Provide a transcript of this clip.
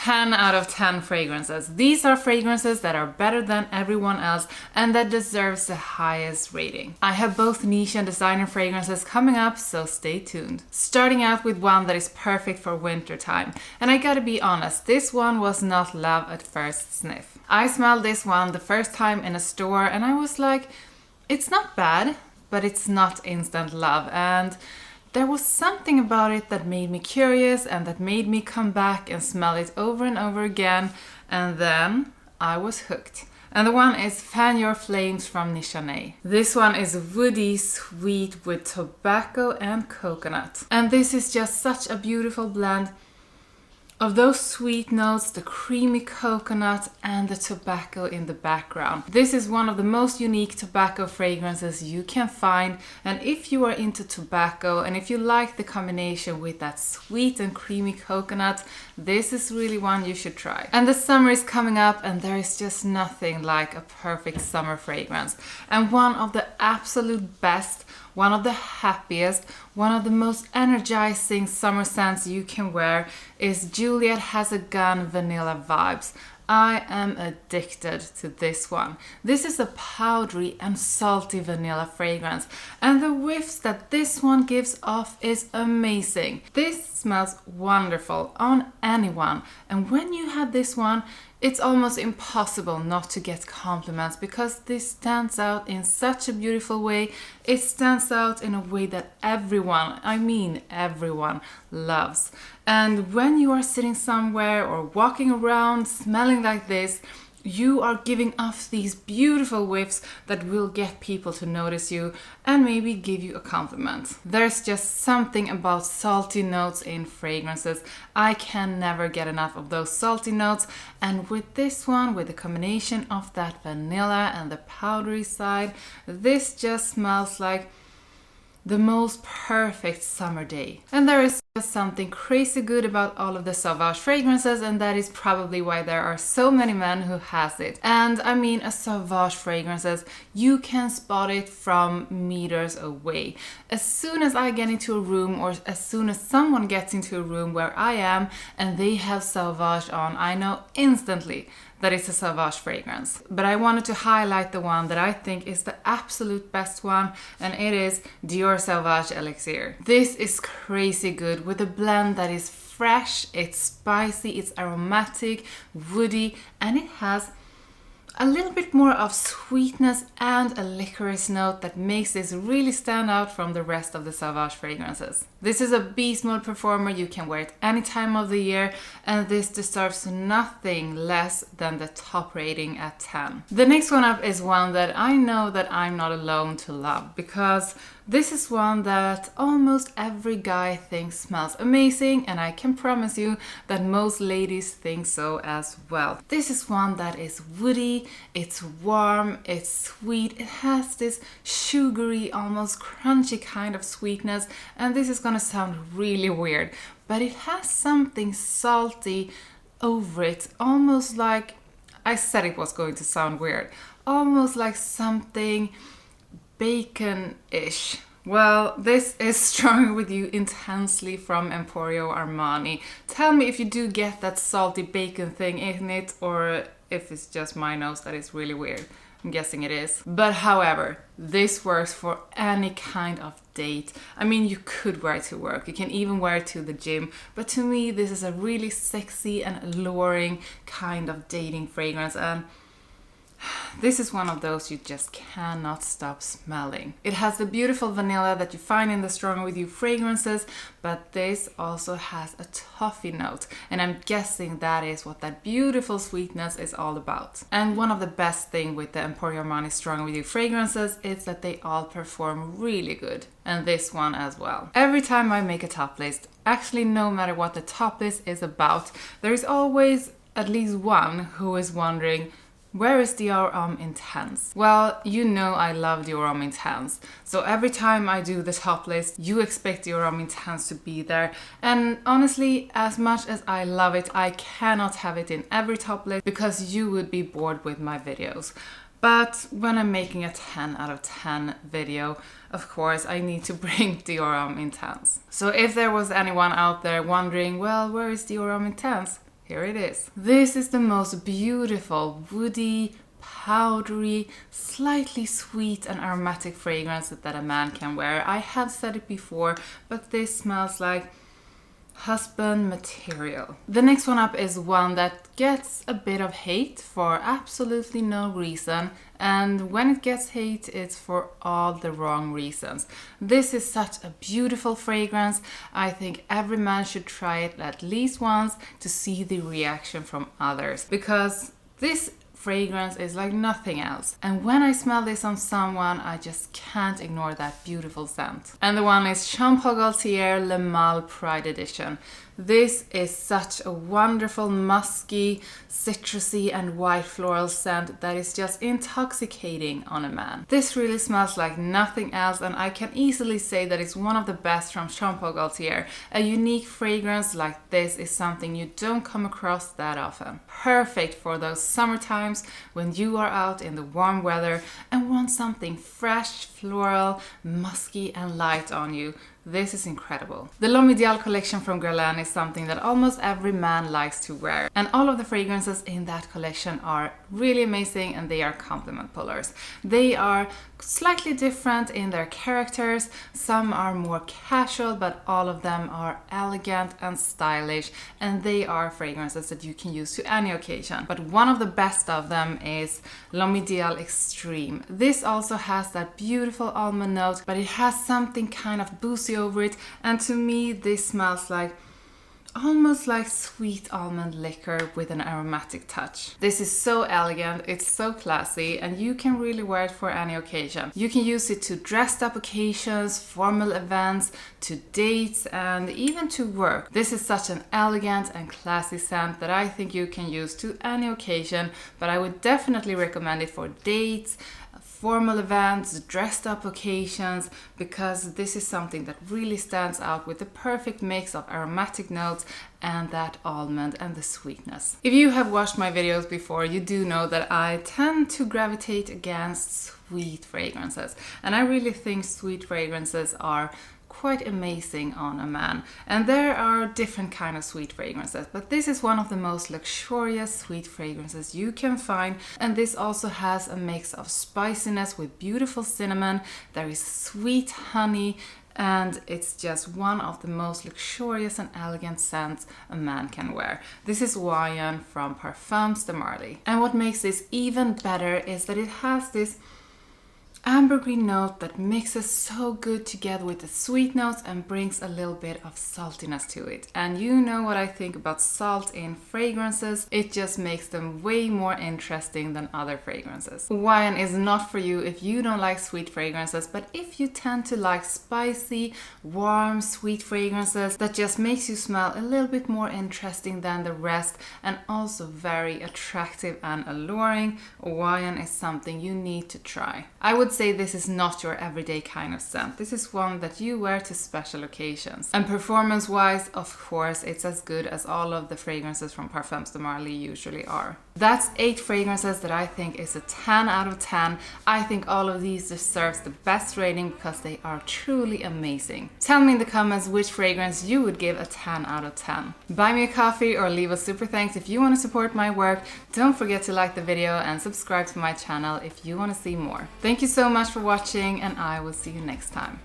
10 out of 10 fragrances. These are fragrances that are better than everyone else and that deserves the highest rating. I have both niche and designer fragrances coming up, so stay tuned. Starting out with one that is perfect for winter time. And I gotta be honest, this one was not love at first sniff. I smelled this one the first time in a store and I was like, it's not bad, but it's not instant love. And there was something about it that made me curious and that made me come back and smell it over and over again. And then I was hooked. And the one is Fan Your Flames from Nishané. This one is woody, sweet with tobacco and coconut. And this is just such a beautiful blend of those sweet notes, the creamy coconut and the tobacco in the background. This is one of the most unique tobacco fragrances you can find, and if you are into tobacco and if you like the combination with that sweet and creamy coconut, this is really one you should try. And the summer is coming up and there is just nothing like a perfect summer fragrance. And one of the absolute best, one of the happiest, one of the most energizing summer scents you can wear is Juliet Has a Gun Vanilla Vibes. I am addicted to this one. This is a powdery and salty vanilla fragrance, and the whiffs that this one gives off is amazing. This smells wonderful on anyone, and when you have this one, it's almost impossible not to get compliments because this stands out in such a beautiful way. It stands out in a way that everyone, I mean everyone, loves. And when you are sitting somewhere or walking around smelling like this, you are giving off these beautiful whiffs that will get people to notice you and maybe give you a compliment. There's just something about salty notes in fragrances. I can never get enough of those salty notes, and with this one, with the combination of that vanilla and the powdery side, this just smells like the most perfect summer day. And there is just something crazy good about all of the Sauvage fragrances, and that is probably why there are so many men who has it. And I mean, a Sauvage fragrances, you can spot it from meters away. As soon as I get into a room, or as soon as someone gets into a room where I am and they have Sauvage on, I know instantly that it's a Sauvage fragrance. But I wanted to highlight the one that I think is the absolute best one, and it is Dior Salvage Elixir. This is crazy good with a blend that is fresh, it's spicy, it's aromatic, woody, and it has a little bit more of sweetness and a licorice note that makes this really stand out from the rest of the Sauvage fragrances. This is a beast mode performer, you can wear it any time of the year, and this deserves nothing less than the top rating at 10. The next one up is one that I know that I'm not alone to love, because this is one that almost every guy thinks smells amazing, and I can promise you that most ladies think so as well. This is one that is woody, it's warm, it's sweet, it has this sugary, almost crunchy kind of sweetness, and this is gonna sound really weird, but it has something salty over it, almost like, I said it was going to sound weird, almost like something bacon-ish. Well, this is Stronger With You Intensely from Emporio Armani. Tell me if you do get that salty bacon thing in it, or if it's just my nose that is really weird. I'm guessing it is. But however, this works for any kind of date. I mean, you could wear it to work, you can even wear it to the gym, but to me this is a really sexy and alluring kind of dating fragrance, and this is one of those you just cannot stop smelling. It has the beautiful vanilla that you find in the Stronger With You fragrances, but this also has a toffee note, and I'm guessing that is what that beautiful sweetness is all about. And one of the best things with the Emporio Armani Stronger With You fragrances is that they all perform really good, and this one as well. Every time I make a top list, actually no matter what the top list is about, there is always at least one who is wondering, where is Dior Homme Intense? Well, you know I love Dior Homme Intense, so every time I do the top list, you expect Dior Homme Intense to be there, and honestly, as much as I love it, I cannot have it in every top list because you would be bored with my videos. But when I'm making a 10 out of 10 video, of course I need to bring Dior Homme Intense. So if there was anyone out there wondering, well, where is Dior Homme Intense? Here it is. This is the most beautiful, woody, powdery, slightly sweet and aromatic fragrance that a man can wear. I have said it before, but this smells like husband material. The next one up is one that gets a bit of hate for absolutely no reason, and when it gets hate, it's for all the wrong reasons. This is such a beautiful fragrance. I think every man should try it at least once to see the reaction from others, because this fragrance is like nothing else. And when I smell this on someone, I just can't ignore that beautiful scent. And the one is Jean Paul Gaultier Le Male Pride Edition. This is such a wonderful, musky, citrusy and white floral scent that is just intoxicating on a man. This really smells like nothing else, and I can easily say that it's one of the best from Jean Paul Gaultier. A unique fragrance like this is something you don't come across that often. Perfect for those summer times when you are out in the warm weather and want something fresh, floral, musky and light on you. This is incredible. The L'Homme Ideal collection from Guerlain is something that almost every man likes to wear, and all of the fragrances in that collection are really amazing, and they are compliment pullers. They are slightly different in their characters. Some are more casual, but all of them are elegant and stylish, and they are fragrances that you can use to any occasion. But one of the best of them is L'Homme Ideal Extreme. This also has that beautiful almond note, but it has something kind of boozy over it, and to me this smells like almost like sweet almond liquor with an aromatic touch. This is so elegant, it's so classy, and you can really wear it for any occasion. You can use it to dressed up occasions, formal events, to dates, and even to work. This is such an elegant and classy scent that I think you can use to any occasion, but I would definitely recommend it for dates, formal events, dressed up occasions, because this is something that really stands out with the perfect mix of aromatic notes and that almond and the sweetness. If you have watched my videos before, you do know that I tend to gravitate against sweet fragrances, and I really think sweet fragrances are quite amazing on a man. And there are different kind of sweet fragrances, but this is one of the most luxurious sweet fragrances you can find, and this also has a mix of spiciness with beautiful cinnamon. There is sweet honey, and it's just one of the most luxurious and elegant scents a man can wear. This is Juliet from Parfums de Marly. And what makes this even better is that it has this ambergris note that mixes so good together with the sweet notes and brings a little bit of saltiness to it. And you know what I think about salt in fragrances, it just makes them way more interesting than other fragrances. Wine is not for you if you don't like sweet fragrances, but if you tend to like spicy, warm, sweet fragrances that just makes you smell a little bit more interesting than the rest and also very attractive and alluring, wine is something you need to try. I would say this is not your everyday kind of scent. This is one that you wear to special occasions. And performance-wise, of course, it's as good as all of the fragrances from Parfums de Marly usually are. That's 8 fragrances that I think is a 10 out of 10. I think all of these deserves the best rating because they are truly amazing. Tell me in the comments which fragrance you would give a 10 out of 10. Buy me a coffee or leave a super thanks if you want to support my work. Don't forget to like the video and subscribe to my channel if you want to see more. Thank you so much for watching, and I will see you next time.